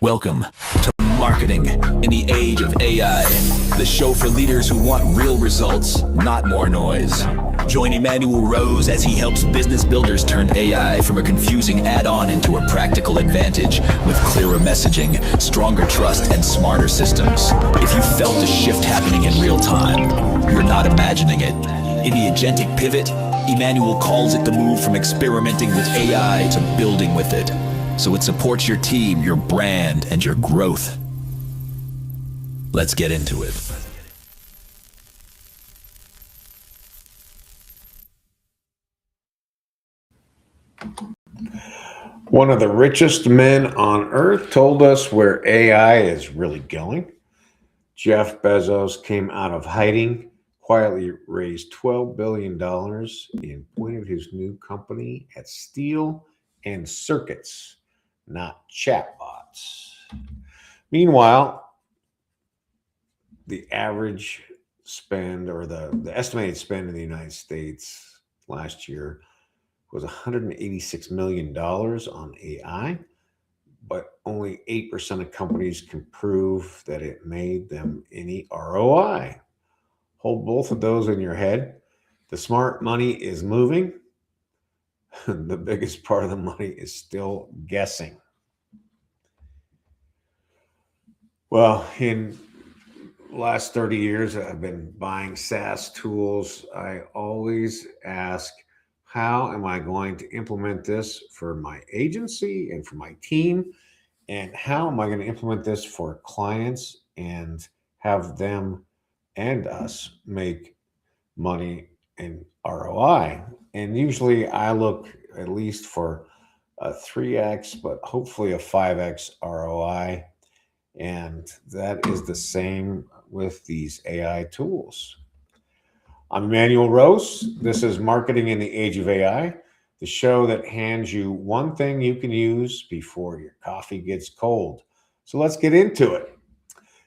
Welcome to Marketing in the Age of AI, the show for leaders who want real results, not more noise. Join Emanuel Rose as he helps business builders turn AI from a confusing add-on into a practical advantage with clearer messaging, stronger trust, and smarter systems. If you felt a shift happening in real time, you're not imagining it. In the agentic pivot, Emanuel calls it the move from experimenting with AI to building with it, so it supports your team, your brand, and your growth. Let's get into it. One of the richest men on earth told us where AI is really going. Jeff Bezos came out of hiding, quietly raised $12 billion, and pointed his new company at steel and circuits, not chatbots. Meanwhile, the average spend, or the estimated spend in the United States last year was $186 million on AI, but only 8% of companies can prove that it made them any ROI. Hold both of those in your head. The smart money is moving. The biggest part of the money is still guessing. Well, in the last 30 years, I've been buying SaaS tools. I always ask, how am I going to implement this for my agency and for my team? And how am I going to implement this for clients and have them and us make money and ROI? And usually I look at least for a 3x, but hopefully a 5x ROI. And that is the same with these AI tools. I'm Emanuel Rose. This is Marketing in the Age of AI, the show that hands you one thing you can use before your coffee gets cold. So let's get into it.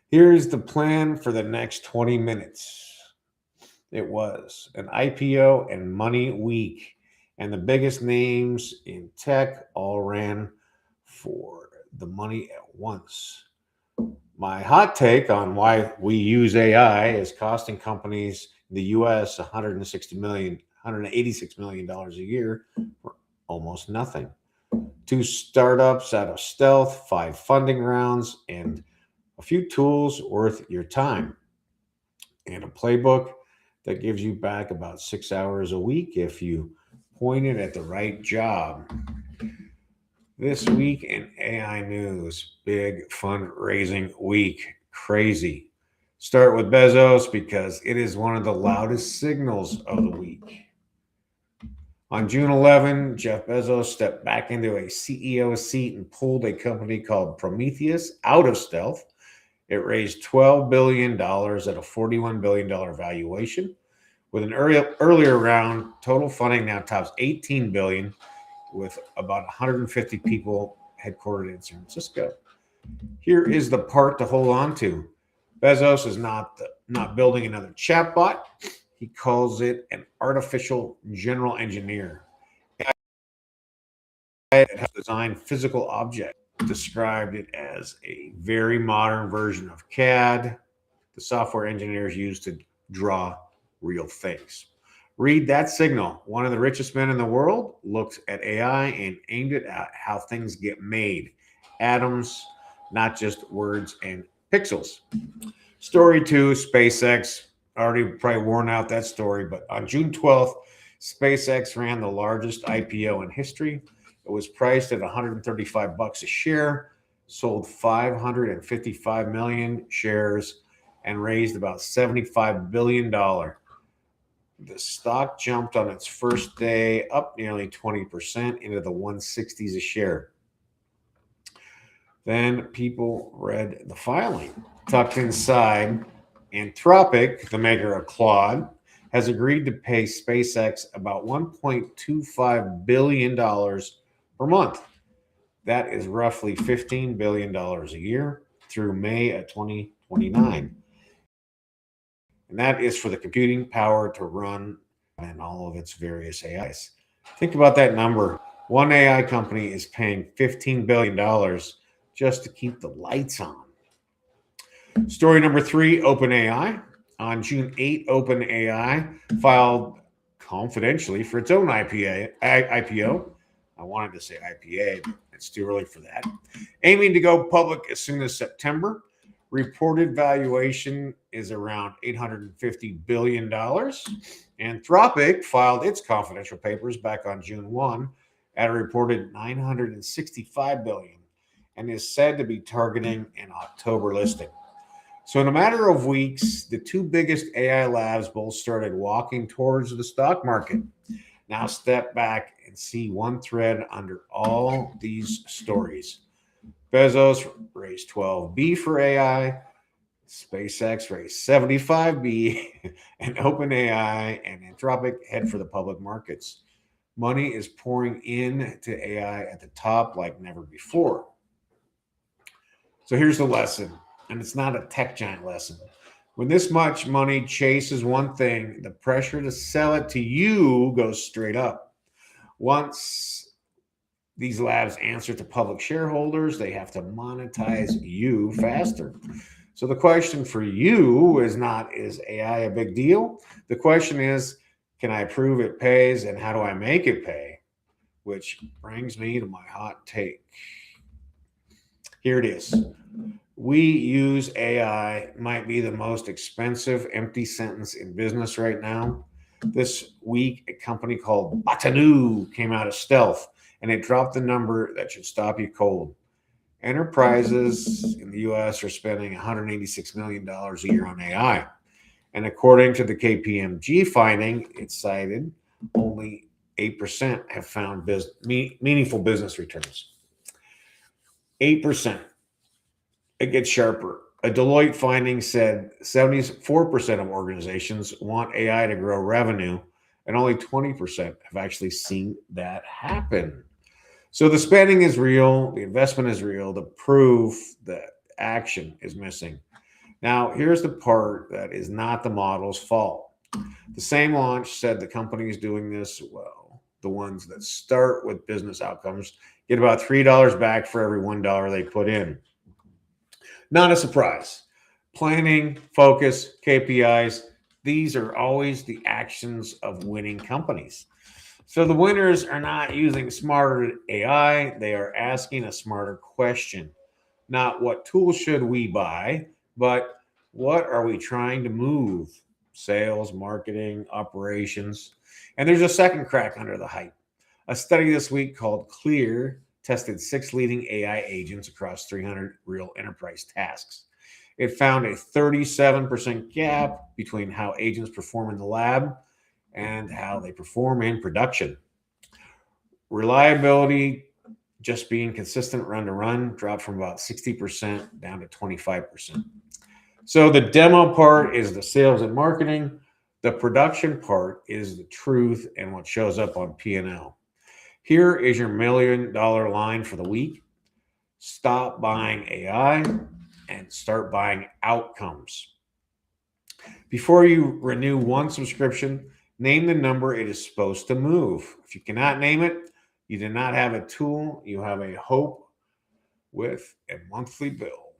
Here's the plan for the next 20 minutes. It was an IPO and money week, and the biggest names in tech all ran for the money at once. My hot take on why we use AI is costing companies in the US $186 million a year for almost nothing. 2 startups out of stealth, 5 funding rounds, and a few tools worth your time. And a playbook that gives you back about 6 hours a week if you point it at the right job. This week in AI news, big fundraising week, crazy. Start with Bezos because it is one of the loudest signals of the week. On June 11, Jeff Bezos stepped back into a CEO seat and pulled a company called Prometheus out of stealth. It raised $12 billion at a $41 billion valuation. With an earlier round, total funding now tops $18 billion, with about 150 people headquartered in San Francisco. Here is the part to hold on to. Bezos is not building another chatbot. He calls it an artificial general engineer. It has designed physical objects, described it as a very modern version of CAD, the software engineers use to draw real things. Read that signal. One of the richest men in the world looked at AI and aimed it at how things get made. Atoms, not just words and pixels. Story 2, SpaceX. Already probably worn out that story, but on June 12th, SpaceX ran the largest IPO in history. It was priced at $135 a share, sold 555 million shares, and raised about $75 billion. The stock jumped on its first day up nearly 20% into the 160s a share. Then people read the filing. Tucked inside, Anthropic, the maker of Claude, has agreed to pay SpaceX about $1.25 billion per month. That is roughly $15 billion a year through May of 2029. And that is for the computing power to run and all of its various AIs. Think about that number. One AI company is paying $15 billion just to keep the lights on. Story number 3, OpenAI. On June 8, OpenAI filed confidentially for its own IPO. I wanted to say IPA, but it's too early for that. Aiming to go public as soon as September. Reported valuation is around $850 billion. Anthropic filed its confidential papers back on June 1 at a reported $965 billion and is said to be targeting an October listing. So in a matter of weeks, the two biggest AI labs both started walking towards the stock market. Now step back and see one thread under all these stories. Bezos raised 12B for AI, SpaceX raised 75B, and OpenAI and Anthropic head for the public markets. Money is pouring into AI at the top like never before. So here's the lesson, and it's not a tech giant lesson. When this much money chases one thing, the pressure to sell it to you goes straight up. Once these labs answer to public shareholders, they have to monetize you faster. So the question for you is not, is AI a big deal? The question is, can I prove it pays, and how do I make it pay? Which brings me to my hot take. Here it is. We use AI might be the most expensive empty sentence in business right now. This week, a company called Batanu came out of stealth, and it dropped the number that should stop you cold. Enterprises in the U.S. are spending $186 million a year on AI. And according to the KPMG finding, it cited only 8% have found meaningful business returns. 8%. It gets sharper. A Deloitte finding said 74% of organizations want AI to grow revenue, and only 20% have actually seen that happen. So the spending is real, the investment is real, the proof that action is missing. Now, here's the part that is not the model's fault. The same launch said the companies doing this well, the ones that start with business outcomes, get about $3 back for every $1 they put in. Not a surprise. Planning, focus, KPIs, these are always the actions of winning companies. So the winners are not using smarter AI, they are asking a smarter question. Not what tools should we buy, but what are we trying to move? Sales, marketing, operations. And there's a second crack under the hype. A study this week called Clear tested 6 leading AI agents across 300 real enterprise tasks. It found a 37% gap between how agents perform in the lab and how they perform in production. Reliability, just being consistent run to run, dropped from about 60% down to 25%. So the demo part is the sales and marketing. The production part is the truth and what shows up on P&L. Here is your $1 million line for the week. Stop buying AI and start buying outcomes. Before you renew one subscription, name the number it is supposed to move. If you cannot name it, you do not have a tool, you have a hope with a monthly bill.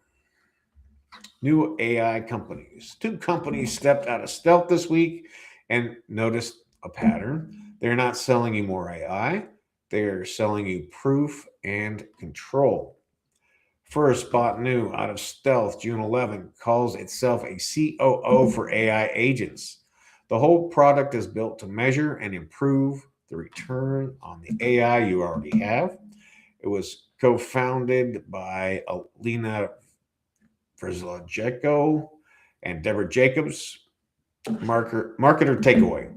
New AI companies. 2 companies stepped out of stealth this week and noticed a pattern. They're not selling you more AI. They're selling you proof and control. First, Botanu out of stealth, June 11, calls itself a COO for AI agents. The whole product is built to measure and improve the return on the AI you already have. It was co-founded by Alina Verzlajeko and Deborah Jacobs. Marketer takeaway.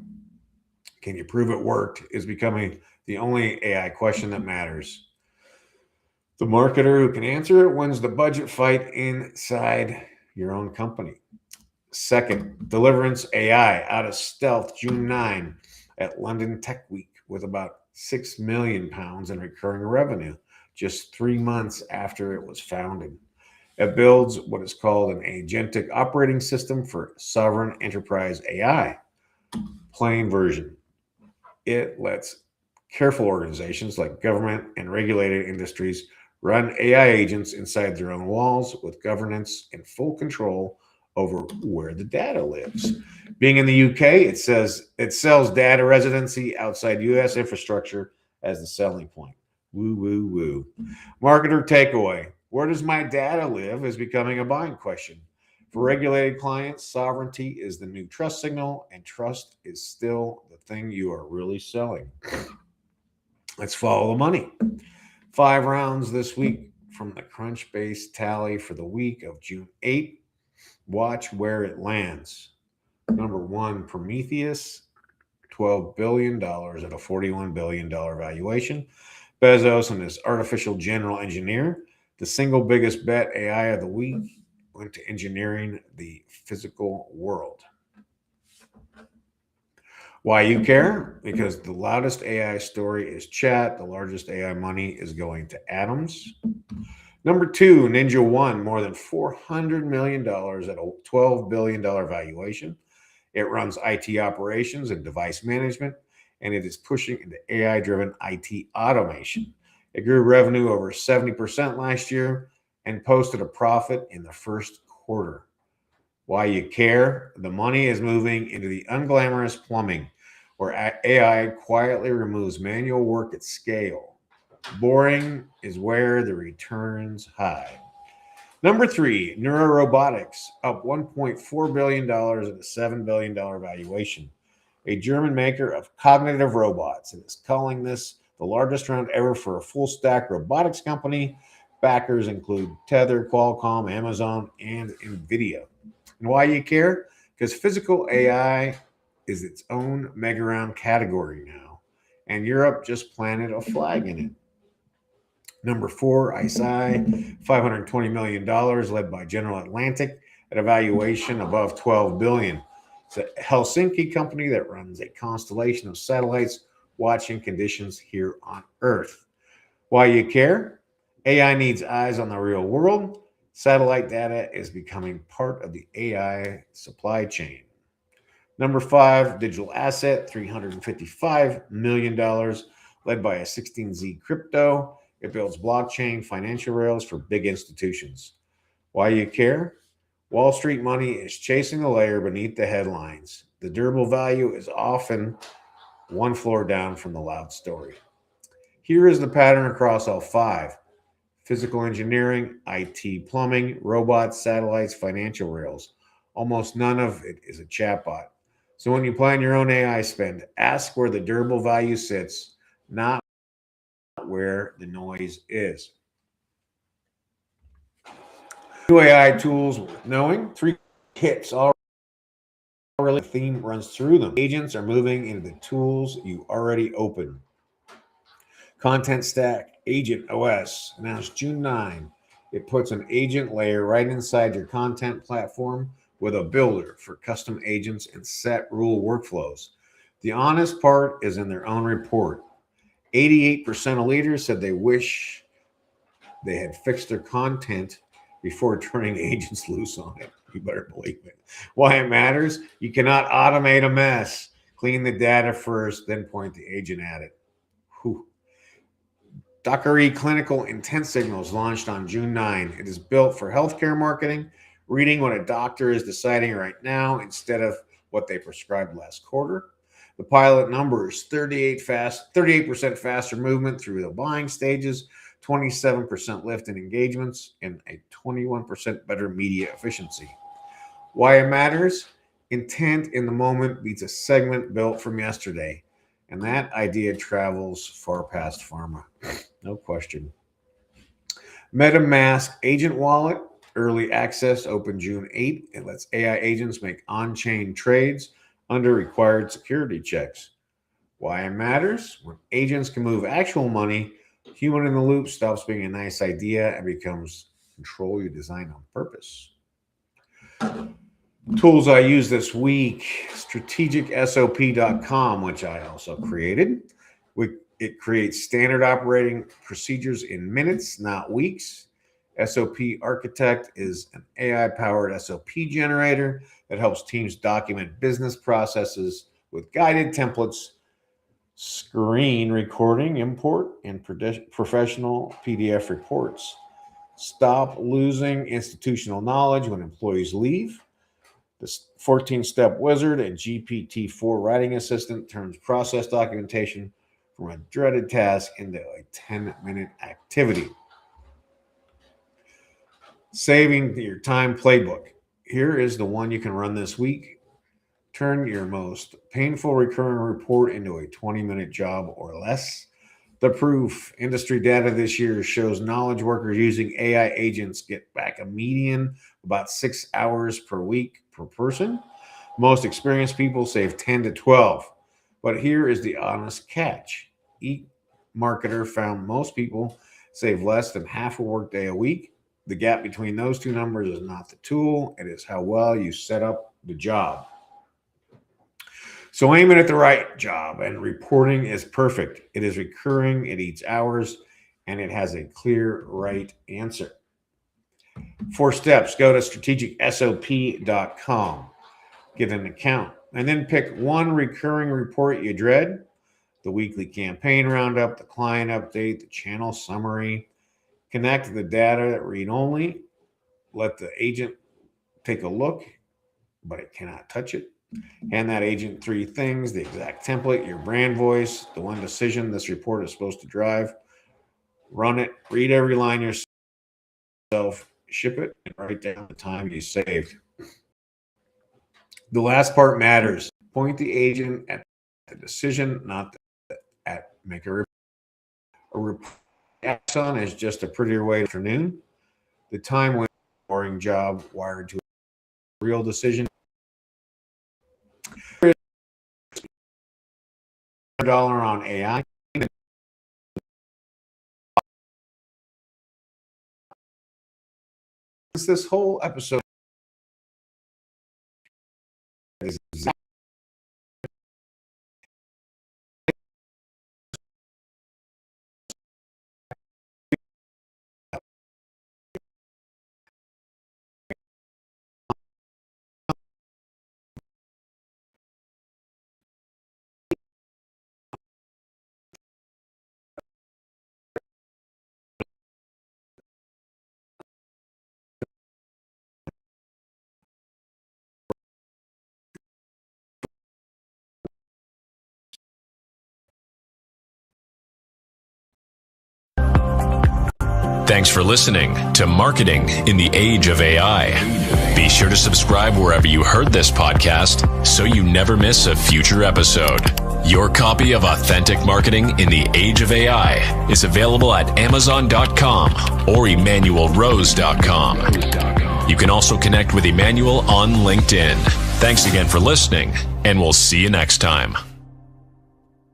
Can you prove it worked is becoming the only AI question that matters. The marketer who can answer it wins the budget fight inside your own company. Second, Deliverance AI out of stealth, June 9 at London Tech Week with about £6 million in recurring revenue, just 3 months after it was founded. It builds what is called an agentic operating system for sovereign enterprise AI. Plain version. It lets careful organizations like government and regulated industries run AI agents inside their own walls with governance and full control over where the data lives. Being in the UK, it says it sells data residency outside US infrastructure as the selling point. Woo, woo, woo. Marketer takeaway: where does my data live is becoming a buying question. For regulated clients, sovereignty is the new trust signal, and trust is still the thing you are really selling. Let's follow the money. 5 rounds this week from the Crunchbase tally for the week of June 8th. Watch where it lands. Number one, Prometheus, $12 billion at a $41 billion valuation. Bezos and his artificial general engineer. The single biggest bet AI of the week went to engineering the physical world. Why you care? Because the loudest AI story is chat. The largest AI money is going to atoms. Number two, Ninja One, more than $400 million at a $12 billion valuation. It runs IT operations and device management, and it is pushing into AI-driven IT automation. It grew revenue over 70% last year and posted a profit in the first quarter. Why you care? The money is moving into the unglamorous plumbing, where AI quietly removes manual work at scale. Boring is where the returns hide. Number three, Neurorobotics, up $1.4 billion at a $7 billion valuation. A German maker of cognitive robots, and is calling this the largest round ever for a full stack robotics company. Backers include Tether, Qualcomm, Amazon, and NVIDIA. And why you care? Because physical AI is its own mega round category now, and Europe just planted a flag in it. Number four, ICI, $520 million, led by General Atlantic at a valuation above $12 billion. It's a Helsinki company that runs a constellation of satellites watching conditions here on Earth. Why you care? AI needs eyes on the real world. Satellite data is becoming part of the AI supply chain. Number five, digital asset, $355 million, led by a 16Z crypto. It builds blockchain financial rails for big institutions. Why you care? Wall Street money is chasing the layer beneath the headlines. The durable value is often one floor down from the loud story. Here is the pattern across all five: physical engineering, IT plumbing, robots, satellites, financial rails. Almost none of it is a chatbot. So when you plan your own AI spend, ask where the durable value sits, not where the noise is. New AI tools worth knowing. Three hits already. The theme runs through them. Agents are moving into the tools you already open. Content Stack Agent OS announced June 9. It puts an agent layer right inside your content platform with a builder for custom agents and set rule workflows. The honest part is in their own report. 88% of leaders said they wish they had fixed their content before turning agents loose on it. You better believe it. Why it matters? You cannot automate a mess. Clean the data first, then point the agent at it. Whew. Dockery Clinical Intent Signals launched on June 9. It is built for healthcare marketing, reading what a doctor is deciding right now instead of what they prescribed last quarter. The pilot numbers: 38% faster movement through the buying stages, 27% lift in engagements, and a 21% better media efficiency. Why it matters? Intent in the moment beats a segment built from yesterday. And that idea travels far past pharma. No question. MetaMask Agent Wallet, early access, open June 8th. It lets AI agents make on-chain trades under required security checks. Why it matters? When agents can move actual money, human in the loop stops being a nice idea and becomes control you design on purpose. Tools I use this week: strategicsop.com, which I also created. It creates standard operating procedures in minutes, not weeks. SOP Architect is an AI-powered SOP generator that helps teams document business processes with guided templates screen recording, import, and professional PDF reports. Stop losing institutional knowledge when employees leave. The 14-step wizard and GPT-4 writing assistant turns process documentation from a dreaded task into a 10-minute activity. Saving your time playbook. Here is the one you can run this week. Turn your most painful recurring report into a 20-minute job or less. The proof. Industry data this year shows knowledge workers using AI agents get back a median about 6 hours per week per person. Most experienced people save 10 to 12. But here is the honest catch. eMarketer found most people save less than half a workday a week. The gap between those two numbers is not the tool. It is how well you set up the job. So aim it at the right job, and reporting is perfect. It is recurring, it eats hours, and it has a clear right answer. 4 steps. Go to strategicsop.com, get an account, and then pick one recurring report you dread: the weekly campaign roundup, the client update, the channel summary. Connect the data read only. Let the agent take a look, but it cannot touch it. Hand that agent 3 things: the exact template, your brand voice, the one decision this report is supposed to drive. Run it, read every line yourself, ship it, and write down the time you saved. The last part matters. Point the agent at the decision, not at make a report. A report on is just a prettier way to afternoon. The time when boring job wired to a real decision. $1 on AI. This whole episode is Thanks for listening to Marketing in the Age of AI. Be sure to subscribe wherever you heard this podcast so you never miss a future episode. Your copy of Authentic Marketing in the Age of AI is available at Amazon.com or EmanuelRose.com. You can also connect with Emanuel on LinkedIn. Thanks again for listening, and we'll see you next time.